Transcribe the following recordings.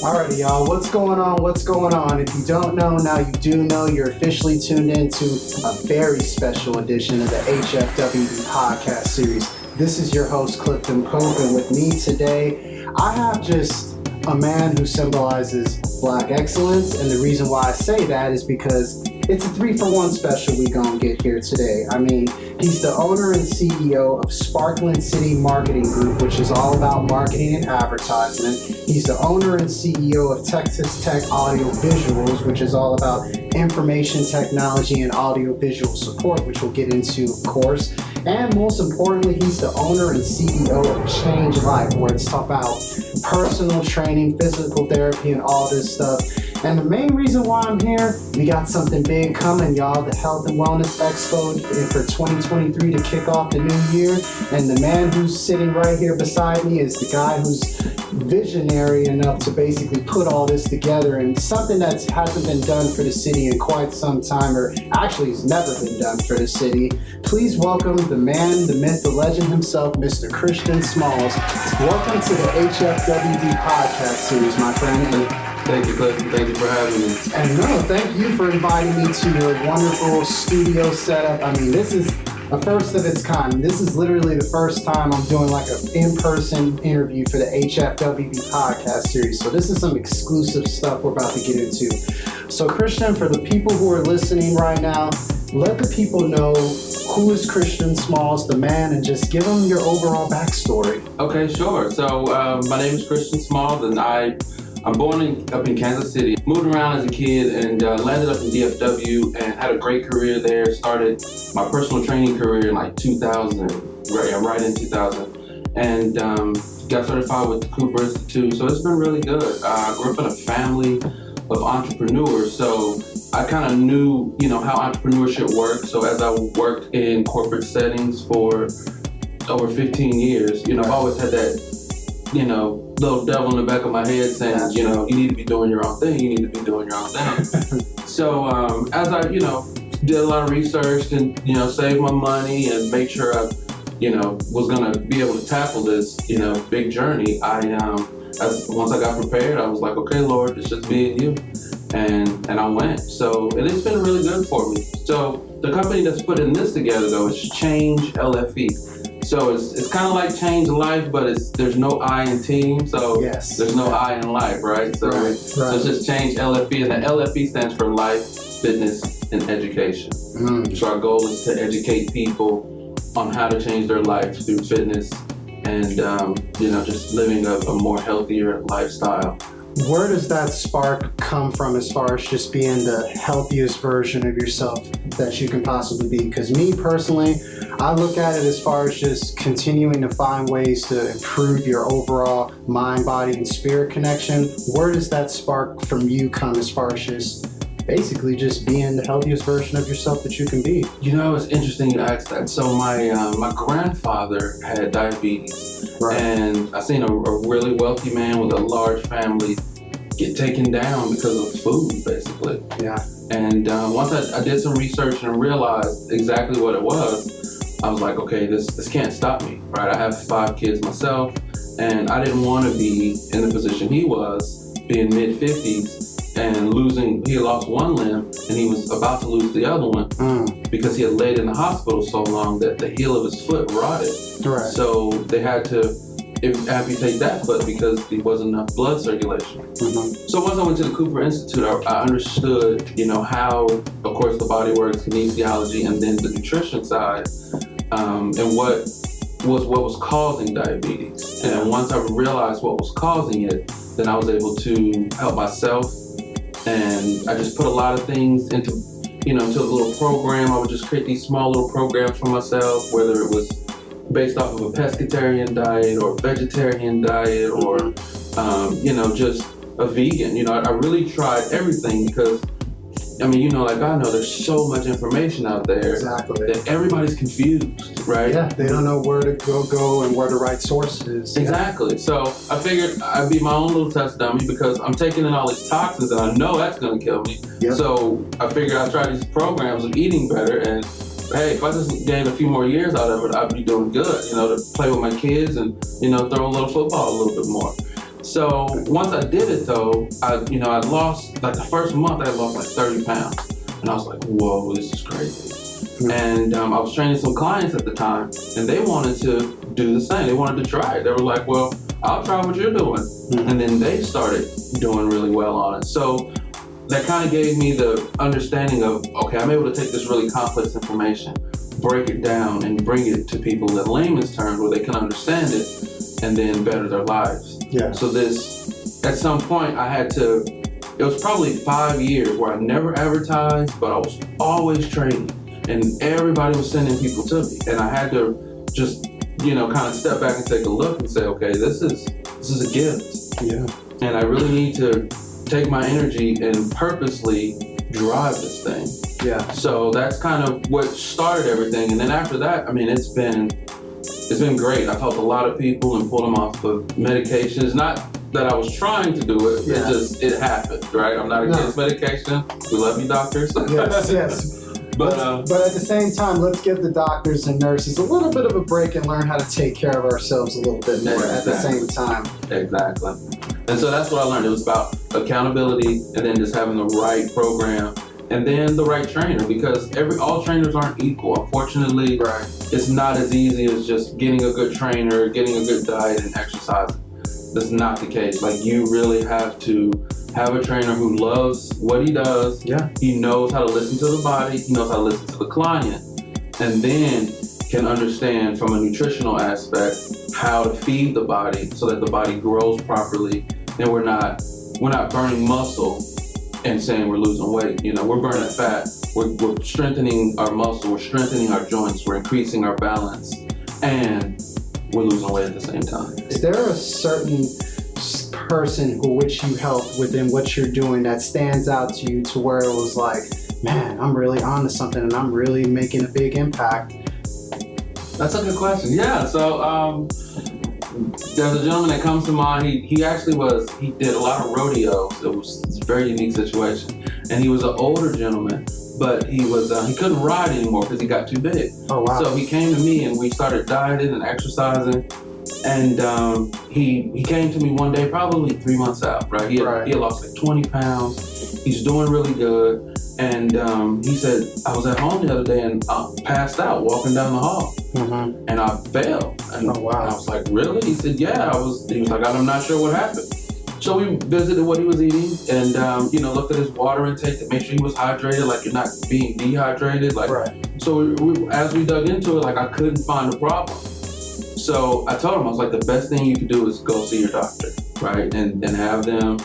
Alrighty, y'all, what's going on? What's going on? If you don't know, now you do know. You're officially tuned into a very special edition of the HFWD podcast series. This is your host, Clifton Pope, and with me today, I have just a man who symbolizes Black excellence, and the reason why I say that is because it's a 3-for-1 special we gonna get here today. I mean, he's the owner and CEO of Sparkling City Marketing Group, which is all about marketing and advertisement. He's the owner and CEO of TexasTechs Audio Visuals, which is all about information technology and audio visual support, which we'll get into, of course. And most importantly, he's the owner and CEO of Change Life, where it's about personal training, physical therapy, and all this stuff. And the main reason why I'm here, we got something big coming, y'all. The Health and Wellness Expo for 2023 to kick off the new year. And the man who's sitting right here beside me is the guy who's visionary enough to basically put all this together, and something that hasn't been done for the city in quite some time, or actually has never been done for the city. Please welcome the man, the myth, the legend himself, Mr. Christian Smalls. Welcome to the HFWD podcast series, my friend. Thank you, Clifton. Thank you for having me. And no, thank you for inviting me to your wonderful studio setup. I mean, this is a first of its kind. This is literally the first time I'm doing like an in-person interview for the HFWD podcast series. So this is some exclusive stuff we're about to get into. So Christian, for the people who are listening right now, let the people know who is Christian Smalls, the man, and just give them your overall backstory. Okay, sure. So my name is Christian Smalls, and I'm born up in Kansas City. Moved around as a kid and landed up in DFW and had a great career there. Started my personal training career in like 2000, right in 2000. And got certified with the Cooper Institute. So it's been really good. I grew up in a family of entrepreneurs. So I kind of knew, how entrepreneurship works. So as I worked in corporate settings for over 15 years, I've always had that, little devil in the back of my head saying, you need to be doing your own thing. You need to be doing your own thing. So as I, did a lot of research and, saved my money and make sure I, was going to be able to tackle this, big journey, once I got prepared, I was like, okay, Lord, it's just me and you. And I went. So, and it's been really good for me. So the company that's putting this together, though, is Change LFE. So it's kind of like Change Life, but there's no I in team, so there's no I in life, right? So, so it's just Change LFE, and the LFE stands for Life, Fitness, and Education. So our goal is to educate people on how to change their life through fitness and, just living a more healthier lifestyle. Where does that spark come from as far as just being the healthiest version of yourself that you can possibly be? Because me personally, I look at it as far as just continuing to find ways to improve your overall mind, body, and spirit connection. Where does that spark from you come as far as just basically just being the healthiest version of yourself that you can be? It's interesting you ask that. So my grandfather had diabetes, and I seen a really wealthy man with a large family get taken down because of food, basically. Yeah. And once I did some research and realized exactly what it was, I was like, okay, this can't stop me, right? I have 5 kids myself, and I didn't want to be in the position he was, being mid-50s, and he had lost one limb, and he was about to lose the other one because he had laid in the hospital so long that the heel of his foot rotted. Right. So they had to amputate that foot because there wasn't enough blood circulation. So once I went to the Cooper Institute, I understood, how, of course, the body works, kinesiology, and then the nutrition side, and what was causing diabetes. And once I realized what was causing it, then I was able to help myself. And I just put a lot of things into a little program. I would just create these small little programs for myself, whether it was based off of a pescatarian diet or vegetarian diet or, just a vegan. I really tried everything because, I know there's so much information out there that everybody's confused, right? Yeah, they don't know where to go and where the right source is. Exactly. So I figured I'd be my own little test dummy because I'm taking in all these toxins and I know that's going to kill me. Yep. So I figured I'd try these programs of eating better, and hey, if I just gain a few more years out of it, I'd be doing good, to play with my kids and, throw a little football a little bit more. So once I did it though, I lost, like the first month I lost like 30 pounds. And I was like, whoa, this is crazy. And I was training some clients at the time, and they wanted to do the same. They wanted to try it. They were like, well, I'll try what you're doing. And then they started doing really well on it. So that kind of gave me the understanding of, okay, I'm able to take this really complex information, break it down, and bring it to people in layman's terms where they can understand it and then better their lives. Yeah. So at some point it was probably 5 years where I never advertised, but I was always training, and everybody was sending people to me. And I had to just, kind of step back and take a look and say, okay, this is a gift. Yeah. And I really need to take my energy and purposely drive this thing. Yeah. So that's kind of what started everything. And then after that, I mean, it's been great. I've helped a lot of people and pulled them off of medications. Not that I was trying to do it, it happened, right? I'm not against medication. We love you, doctors. Yes. But at the same time, let's give the doctors and nurses a little bit of a break and learn how to take care of ourselves a little bit more at the same time. Exactly. And so that's what I learned. It was about accountability, and then just having the right program, and then the right trainer, because all trainers aren't equal. Unfortunately, it's not as easy as just getting a good trainer, getting a good diet, and exercising. That's not the case. Like, you really have to have a trainer who loves what he does. Yeah. He knows how to listen to the body. He knows how to listen to the client, and then can understand from a nutritional aspect how to feed the body so that the body grows properly, and we're not burning muscle and saying we're losing weight. We're burning fat. We're strengthening our muscle. We're strengthening our joints. We're increasing our balance, and we're losing weight at the same time. Is there a certain person which you help within what you're doing that stands out to you to where it was like, man, I'm really onto something and I'm really making a big impact? That's a good question. Yeah. So there's a gentleman that comes to mind. He did a lot of rodeos. It's a very unique situation, and he was an older gentleman, but he couldn't ride anymore because he got too big. Oh wow! So he came to me, and we started dieting and exercising. And he came to me one day, probably 3 months out, right? He had lost like 20 pounds. He's doing really good. And he said, I was at home the other day and I passed out walking down the hall. Mm-hmm. And I fell. And oh, wow. I was like, really? He said, yeah. He was like, I'm not sure what happened. So we visited what he was eating and, looked at his water intake to make sure he was hydrated, like you're not being dehydrated. So as we dug into it, like I couldn't find a problem. So I told him, I was like, the best thing you can do is go see your doctor, right? And have them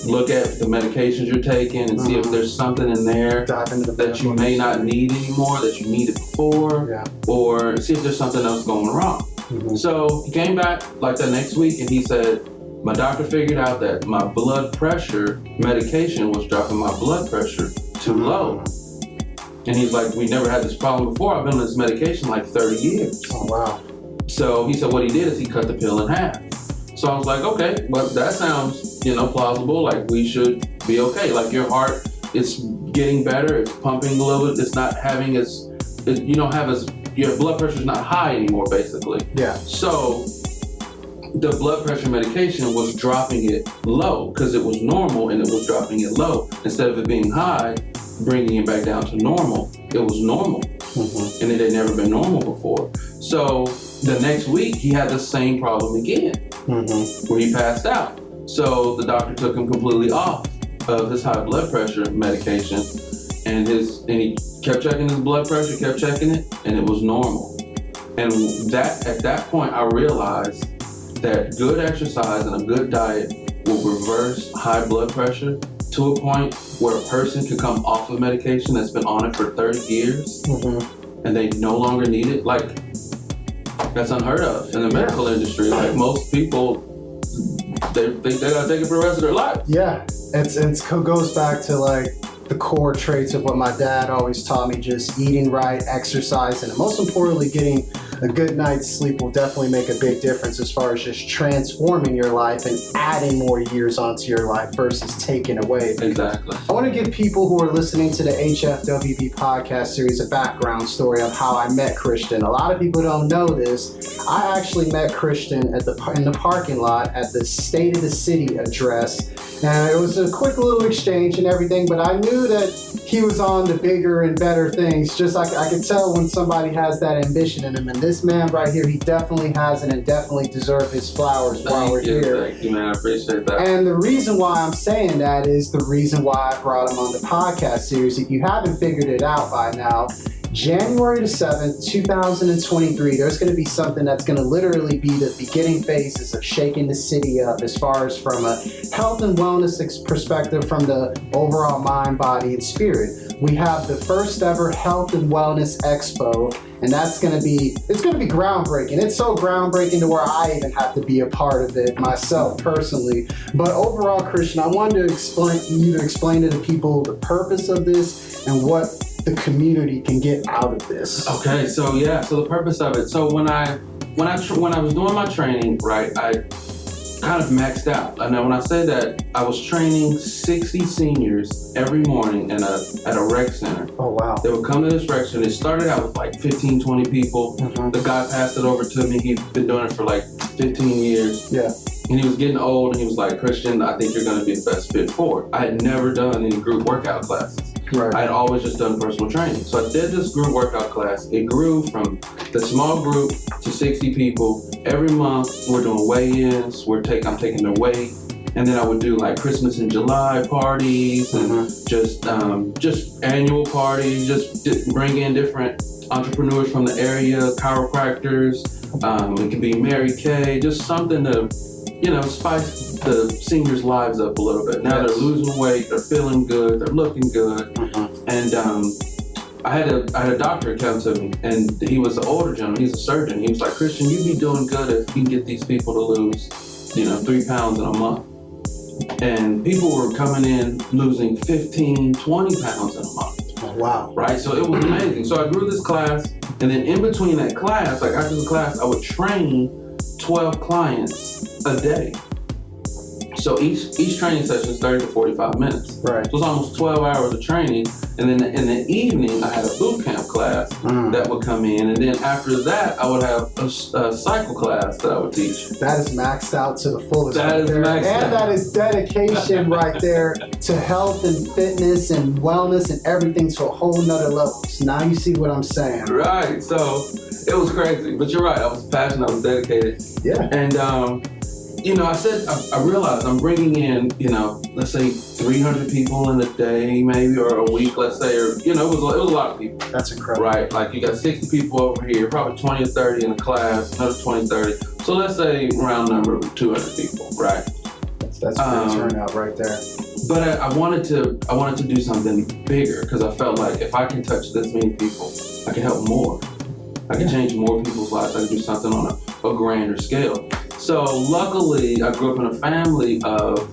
look at the medications you're taking and see if there's something in there that you may not need anymore, that you needed before, or see if there's something else going wrong. Mm-hmm. So he came back like the next week and he said, my doctor figured out that my blood pressure medication was dropping my blood pressure too low. And he's like, we never had this problem before. I've been on this medication like 30 years. Oh, wow. So he said what he did is he cut the pill in half. So I was like, okay, well, that sounds, plausible. Like we should be okay. Like your heart is getting better. It's pumping a little bit. It's not having your blood pressure is not high anymore, basically. Yeah. So the blood pressure medication was dropping it low because it was normal and it was dropping it low. Instead of it being high, bringing it back down to normal, it was normal. Mm-hmm. And it had never been normal before. So the next week, he had the same problem again, where he passed out. So the doctor took him completely off of his high blood pressure medication, and he kept checking his blood pressure, kept checking it, and it was normal. And at that point, I realized that good exercise and a good diet will reverse high blood pressure to a point where a person can come off of medication that's been on it for 30 years, and they no longer need it. Like, that's unheard of in the medical industry. Like most people, they think they gotta take it for the rest of their life. Yeah, it goes back to like the core traits of what my dad always taught me: just eating right, exercising, and most importantly, getting a good night's sleep will definitely make a big difference as far as just transforming your life and adding more years onto your life versus taking away. Exactly. I want to give people who are listening to the HFWB podcast series a background story of how I met Christian. A lot of people don't know this. I actually met Christian in the parking lot at the State of the City address. And it was a quick little exchange and everything, but I knew that he was on the bigger and better things. Just like I could tell when somebody has that ambition in him. And this man right here, he definitely has it and definitely deserves his flowers while we're here. Thank you, man. I appreciate that. And the reason why I'm saying that is the reason why I brought him on the podcast series. If you haven't figured it out by now, January the 7th, 2023, there's going to be something that's going to literally be the beginning phases of shaking the city up as far as from a health and wellness perspective from the overall mind, body, and spirit. We have the first ever Health and Wellness Expo, and it's going to be groundbreaking. It's so groundbreaking to where I even have to be a part of it myself personally. But overall, Christian, I wanted to explain to the people the purpose of this and what the community can get out of this. Okay, so the purpose of it. So when I was doing my training, right, I kind of maxed out. And when I say that, I was training 60 seniors every morning at a rec center. Oh, wow. They would come to this rec center. It started out with like 15, 20 people. Mm-hmm. The guy passed it over to me. He'd been doing it for like 15 years. Yeah. And he was getting old, and he was like, Christian, I think you're going to be the best fit for it. I had never done any group workout classes. Right. I had always just done personal training. So I did this group workout class. It grew from the small group to 60 people. Every month, we're doing weigh-ins. I'm taking their weight. And then I would do like Christmas in July parties and just annual parties, just bring in different entrepreneurs from the area, chiropractors. It could be Mary Kay, just something to, spice the seniors' lives up a little bit. Now they're losing weight, they're feeling good, they're looking good. And I had a doctor come to me, and he was an older gentleman, he's a surgeon. He was like, Christian, you'd be doing good if you can get these people to lose, 3 pounds in a month. And people were coming in losing 15, 20 pounds in a month. Oh, wow. Right? So it was amazing. So I grew this class, and then in between that class, like after the class, I would train 12 clients a day. So each training session is 30 to 45 minutes. Right. So it's almost 12 hours of training. And then in the evening, I had a boot camp class that would come in. And then after that, I would have a cycle class that I would teach. That is maxed out to the fullest. That is maxed out. And that is dedication right there to health and fitness and wellness and everything to a whole nother level. So now you see what I'm saying. Right. So it was crazy. But you're right. I was passionate. I was dedicated. Yeah. And, I realized I'm bringing in, let's say 300 people in a day, maybe, or a week, let's say, or, it was a lot of people. That's incredible. Right? Like you got 60 people over here, probably 20 or 30 in the class, another 20, 30. So let's say round number 200 people, right? That's a great turnout right there. But I wanted to do something bigger because I felt like if I can touch this many people, I can help more. I can change more people's lives. I can do something on a grander scale. So luckily, I grew up in a family of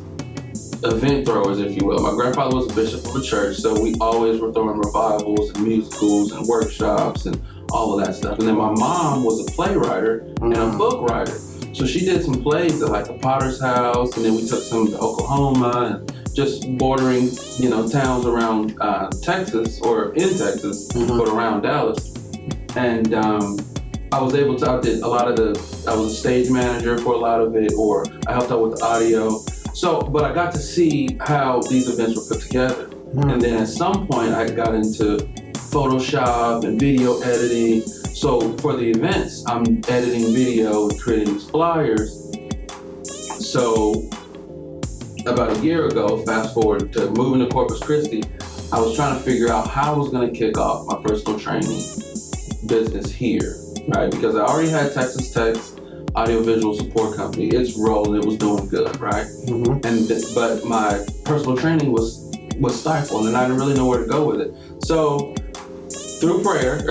event throwers, if you will. My grandfather was a bishop of a church, so we always were throwing revivals and musicals and workshops and all of that stuff. And then my mom was a playwright and a book writer. So she did some plays at like the Potter's House, and then we took some to Oklahoma and just bordering, towns around Texas or in Texas, but around Dallas. And I was a stage manager for a lot of it, or I helped out with the audio. So, but I got to see how these events were put together. And then at some point I got into Photoshop and video editing. So for the events, I'm editing video and creating these flyers. So about a year ago, fast forward to moving to Corpus Christi, I was trying to figure out how I was going to kick off my personal training business here, right? Because I already had TexasTechs audiovisual support company. It's rolling, it was doing good, right? But my personal training was stifled, and I didn't really know where to go with it. So through prayer,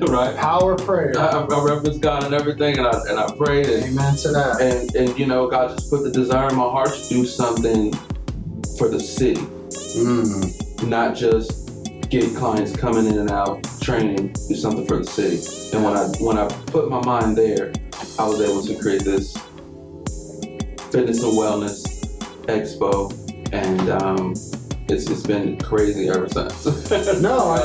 right? Power prayer. I referenced God and everything, and I prayed. Amen to that. And God just put the desire in my heart to do something for the city, not just get clients coming in and out, training, do something for the city. And when I put my mind there, I was able to create this fitness and wellness expo, and it's been crazy ever since. No,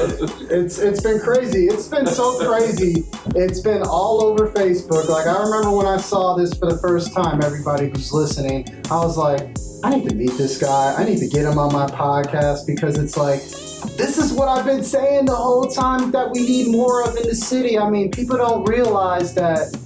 it's been crazy. It's been so crazy. It's been all over Facebook. Like, I remember when I saw this for the first time, everybody who's listening, I was like, I need to meet this guy. I need to get him on my podcast, because it's like, this is what I've been saying the whole time that we need more of in the city. I mean, people don't realize that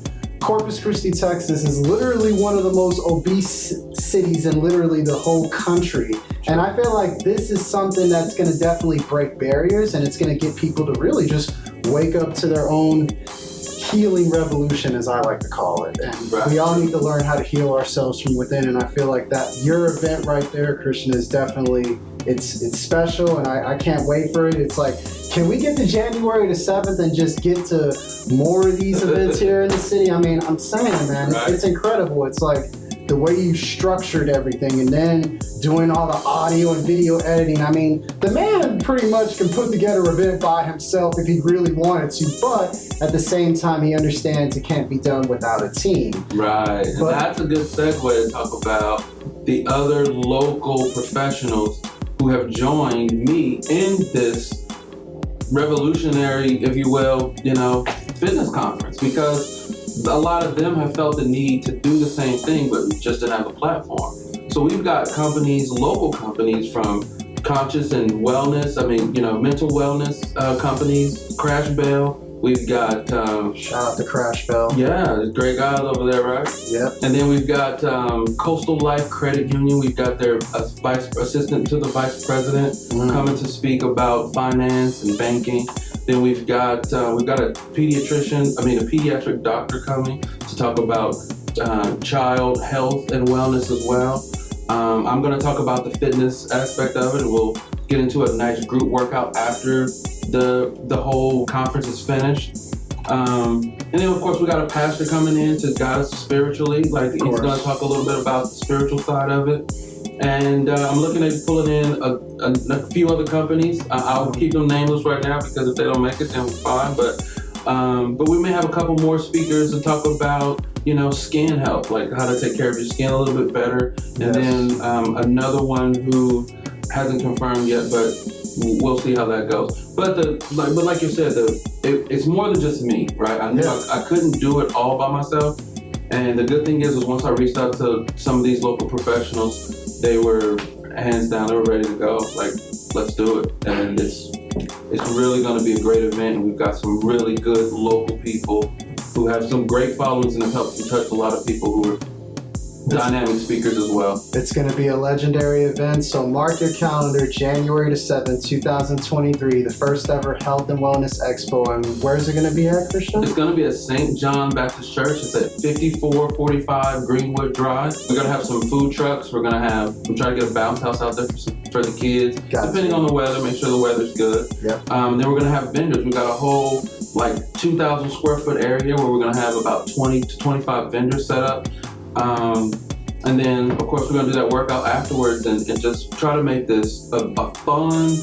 Corpus Christi, Texas is literally one of the most obese cities in literally the whole country. And I feel like this is something that's going to definitely break barriers, and it's going to get people to really just wake up to their own healing revolution, as I like to call it. And we all need to learn how to heal ourselves from within. And I feel like that your event right there, Christian, is definitely, it's special, and I can't wait for it. It's like, can we get to January the 7th and just get to more of these events here in the city? I mean, I'm saying, man, it's incredible. It's like the way you structured everything, and then doing all the audio and video editing. I mean, the man pretty much can put together an event by himself if he really wanted to, but at the same time, he understands it can't be done without a team. Right, and that's a good segue to talk about the other local professionals who have joined me in this revolutionary, if you will, fitness conference, because a lot of them have felt the need to do the same thing, but just didn't have a platform. So we've got companies, local companies from conscious and wellness, mental wellness companies, Crash Bell. We've got... shout out to Crash Bell. Yeah, great guys over there, right? Yep. And then we've got Coastal Life Credit Union. We've got their vice assistant to the vice president coming to speak about finance and banking. Then we've got a pediatric doctor coming to talk about child health and wellness as well. I'm going to talk about the fitness aspect of it, and we'll get into a nice group workout after the whole conference is finished. And then, of course, we got a pastor coming in to guide us spiritually. Like, he's going to talk a little bit about the spiritual side of it. And I'm looking at pulling in a few other companies. I'll keep them nameless right now, because if they don't make it, then we're fine. But we may have a couple more speakers to talk about, skin health, like how to take care of your skin a little bit better. And then another one who hasn't confirmed yet, but we'll see how that goes. But like you said, it's more than just me, right? I knew I couldn't do it all by myself. And the good thing is once I reached out to some of these local professionals, they were hands down, they were ready to go. Like, let's do it. And it's really going to be a great event. And we've got some really good local people who have some great followings and have helped to touch a lot of people who are dynamic speakers as well. It's going to be a legendary event, so mark your calendar, January the 7th, 2023, the first ever Health and Wellness Expo. And where's it going to be at, Christian? It's going to be at St. John Baptist Church. It's at 5445 Greenwood Drive. We're going to have some food trucks. I'm trying to get a bounce house out there for the kids, depending on the weather, make sure the weather's good. Yep. Then we're going to have vendors. We've got a whole 2,000 square foot area where we're going to have about 20 to 25 vendors set up. And then, of course, we're going to do that workout afterwards and just try to make this a fun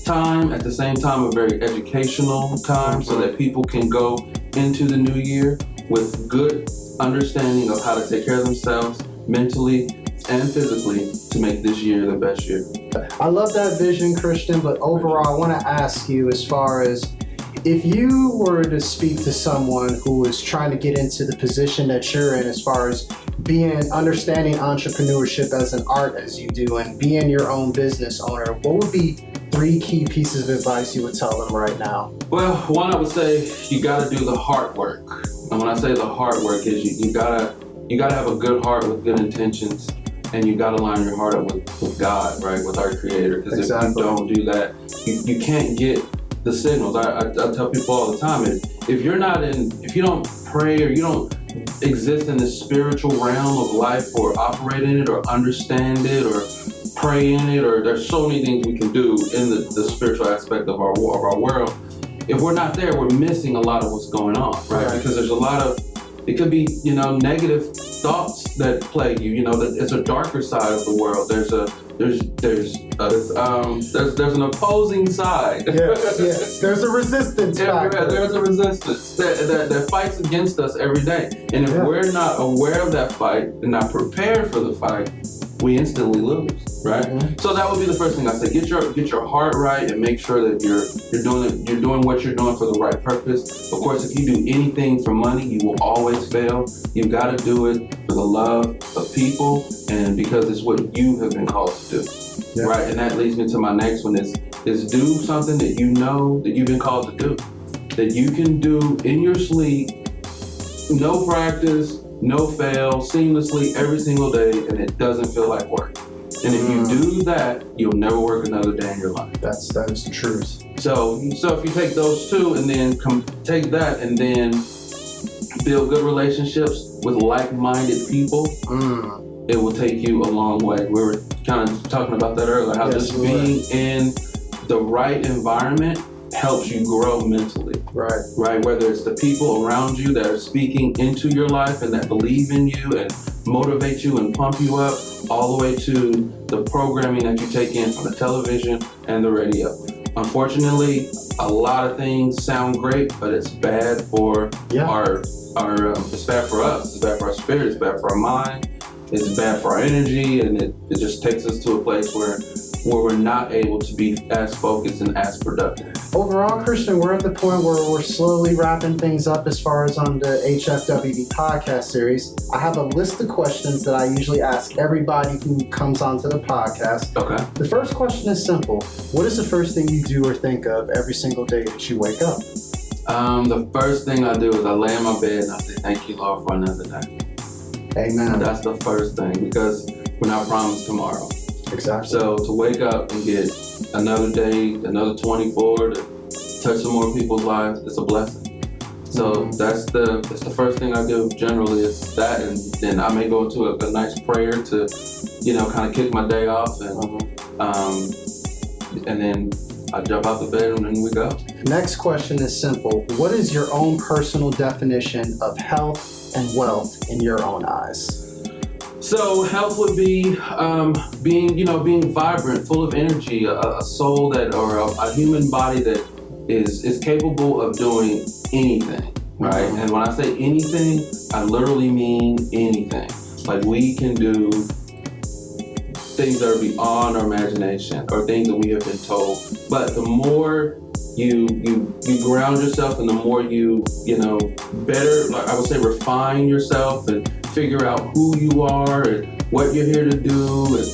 time, at the same time a very educational time, so that people can go into the new year with good understanding of how to take care of themselves mentally and physically to make this year the best year. I love that vision, Christian, but overall, I want to ask you, as far as if you were to speak to someone who is trying to get into the position that you're in, as far as understanding entrepreneurship as an art as you do, and being your own business owner, what would be 3 key pieces of advice you would tell them right now? Well, one, I would say you got to do the hard work. And when I say the hard work is you gotta have a good heart with good intentions, and you gotta line your heart up with God, right, with our Creator. Because if you don't do that, you can't get the signals. I tell people all the time, if you don't pray, or you don't exist in the spiritual realm of life, or operate in it, or understand it, or pray in it, or there's so many things we can do in the spiritual aspect of our world. If we're not there, we're missing a lot of what's going on, right? Because there's a lot of It could be, negative thoughts that plague you. It's a darker side of the world. There's an opposing side. Yes. There's a resistance factor. There's a resistance that fights against us every day. And if we're not aware of that fight and not prepared for the fight, we instantly lose, right? Mm-hmm. So that would be the first thing I say. Get your heart right and make sure that you're doing what you're doing for the right purpose. Of course, if you do anything for money, you will always fail. You've got to do it for the love of people and because it's what you have been called to do, right? And that leads me to my next one is do something that you know that you've been called to do, that you can do in your sleep, no practice, no fail, seamlessly every single day, and it doesn't feel like work. And if you do that, you'll never work another day in your life. That is the truth. So if you take those two and then take that and then build good relationships with like-minded people, it will take you a long way. We were kind of talking about that earlier, how just being in the right environment helps you grow mentally. Right. Whether it's the people around you that are speaking into your life and that believe in you and motivate you and pump you up, all the way to the programming that you take in from the television and the radio. Unfortunately, a lot of things sound great, but it's bad for our it's bad for us, it's bad for our spirit, it's bad for our mind, it's bad for our energy, and it just takes us to a place where we're not able to be as focused and as productive. Overall, Christian, we're at the point where we're slowly wrapping things up as far as on the HFWD podcast series. I have a list of questions that I usually ask everybody who comes onto the podcast. Okay. The first question is simple. What is the first thing you do or think of every single day that you wake up? The first thing I do is I lay in my bed and I say, thank you, Lord, for another day. Amen. That's the first thing, because we're not promised tomorrow. Exactly. So to wake up and get another day, another 24, to touch some more people's lives, it's a blessing. So that's the first thing I do generally is that, and then I may go into a nice prayer to, kind of kick my day off, and then I jump out the bed and then we go. Next question is simple. What is your own personal definition of health and wealth in your own eyes? So health would be being vibrant, full of energy, a soul or a human body that is capable of doing anything, right? And when I say anything, I literally mean anything. Like we can do things that are beyond our imagination or things that we have been told. But the more you ground yourself and the more you better, like I would say, refine yourself and figure out who you are and what you're here to do, and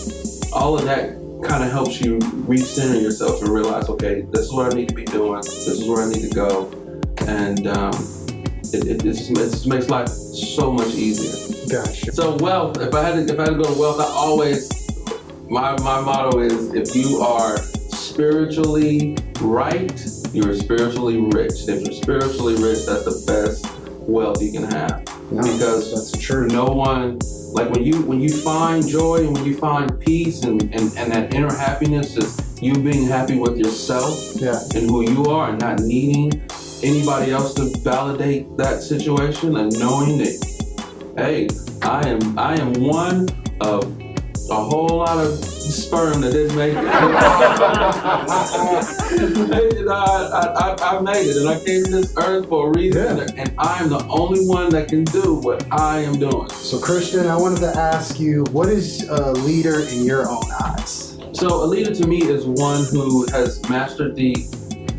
all of that kind of helps you recenter yourself and realize, okay, this is what I need to be doing, this is where I need to go, and it just makes life so much easier. Gotcha. So wealth, if I had to go to wealth, my motto is, if you are spiritually right, you're spiritually rich. If you're spiritually rich, that's the best wealth you can have. Because that's true. No one, like when you find joy and when you find peace and that inner happiness is you being happy with yourself and who you are and not needing anybody else to validate that situation, and knowing that, hey, I am one of a whole lot of sperm that didn't make it. I made it, and I came to this earth for a reason, and I am the only one that can do what I am doing. So Christian, I wanted to ask you, what is a leader in your own eyes? So a leader to me is one who has mastered the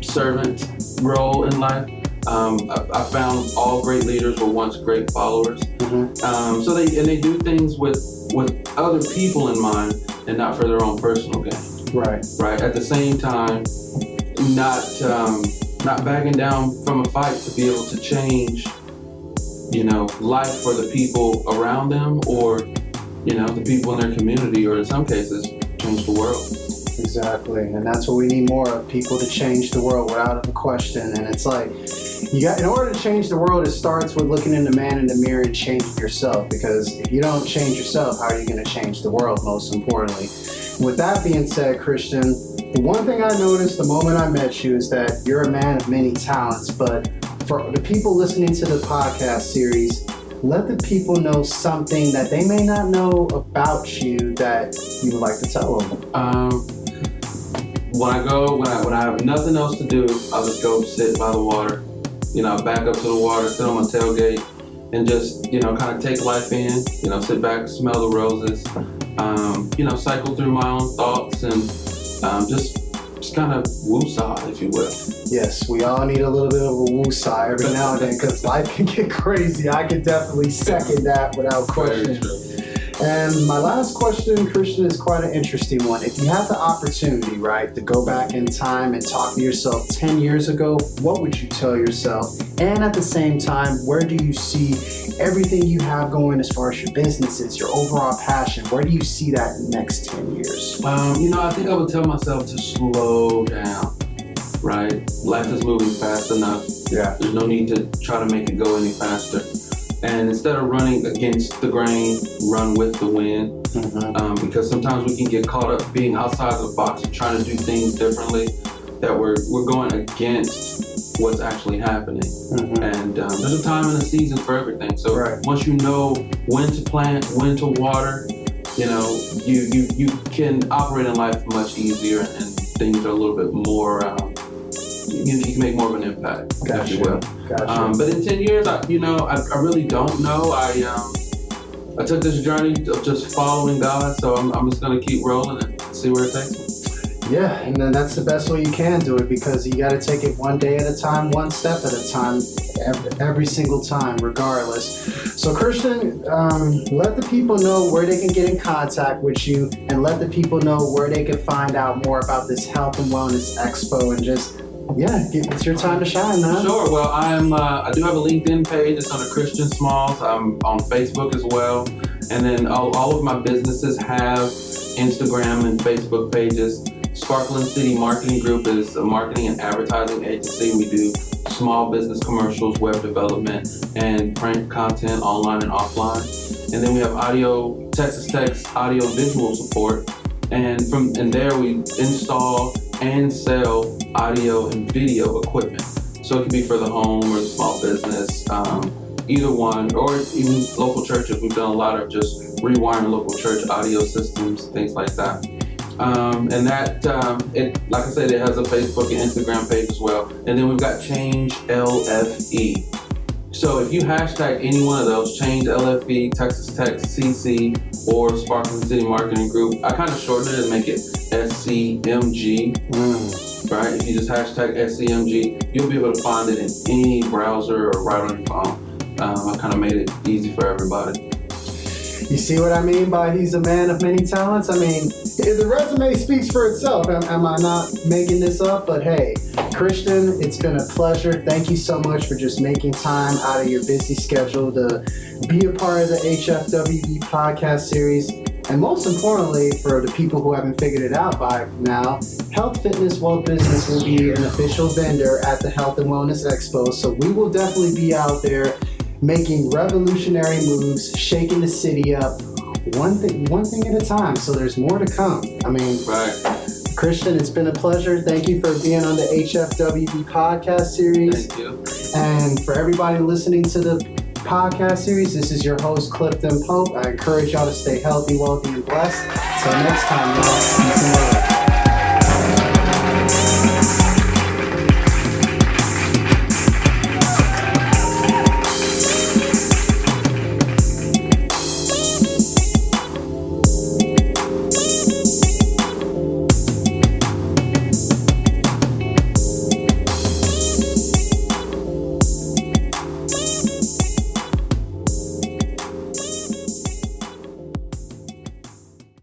servant role in life. I found all great leaders were once great followers. So they do things with other people in mind and not for their own personal gain. Right. At the same time, not backing down from a fight to be able to change, life for the people around them, or, the people in their community, or in some cases, change the world. Exactly, and that's what we need more of, people to change the world without a question. And it's like, in order to change the world, it starts with looking in the man in the mirror and changing yourself, because if you don't change yourself, how are you going to change the world, most importantly? With that being said, Christian, the one thing I noticed the moment I met you is that you're a man of many talents, but for the people listening to the podcast series, let the people know something that they may not know about you that you would like to tell them. When I have nothing else to do, I'll just go sit by the water. Back up to the water, sit on my tailgate, and just, kind of take life in. Sit back, smell the roses. Cycle through my own thoughts and just kind of woosah, if you will. Yes, we all need a little bit of a woosah every now and then because life can get crazy. I can definitely second that without question. And my last question, Christian, is quite an interesting one. If you had the opportunity, right, to go back in time and talk to yourself 10 years ago, what would you tell yourself? And at the same time, where do you see everything you have going as far as your businesses, your overall passion? Where do you see that in the next 10 years? I think I would tell myself to slow down, right? Life is moving fast enough. Yeah. There's no need to try to make it go any faster. And instead of running against the grain, run with the wind. Because sometimes we can get caught up being outside the box and trying to do things differently, that we're going against what's actually happening. And there's a time and a season for everything. So once you know when to plant, when to water, you can operate in life much easier, and things are a little bit more. You can make more of an impact, if you will. Gotcha. But in 10 years, I really don't know. I took this journey of just following God, so I'm just going to keep rolling and see where it takes me. Yeah, and then that's the best way you can do it, because you got to take it one day at a time, one step at a time, every single time, regardless. So Christian, let the people know where they can get in contact with you, and let the people know where they can find out more about this Health and Wellness Expo, and just, it's your time to shine, man. Sure. Well, I do have a LinkedIn page. It's under Christian Smalls. I'm on Facebook as well. And then all of my businesses have Instagram and Facebook pages. Sparkling City Marketing Group is a marketing and advertising agency. We do small business commercials, web development, and print content online and offline. And then we have TexasTechs audio visual support. And there we install and sell audio and video equipment. So it can be for the home or the small business, either one, or even local churches. We've done a lot of just rewiring local church audio systems, things like that. And that, like I said, it has a Facebook and Instagram page as well. And then we've got Change LFE. So if you hashtag any one of those, Change LFE, TexasTechs CC, or Sparkling City Marketing Group, I kind of shorten it and make it SCMG. Right? If you just hashtag SCMG, you'll be able to find it in any browser or right on your phone. I kind of made it easy for everybody. You see what I mean by he's a man of many talents? I mean, the resume speaks for itself. Am I not making this up? But hey, Christian, it's been a pleasure. Thank you so much for just making time out of your busy schedule to be a part of the HFWB podcast series. And most importantly, for the people who haven't figured it out by now, Health, Fitness, Wealth Business will be an official vendor at the Health and Wellness Expo. So we will definitely be out there making revolutionary moves, shaking the city up, one thing at a time. So there's more to come. I mean, Christian, it's been a pleasure. Thank you for being on the HFWB podcast series. Thank you. And for everybody listening to the podcast series, this is your host, Clifton Pope. I encourage y'all to stay healthy, wealthy, and blessed. Until next time, y'all. Peace and love.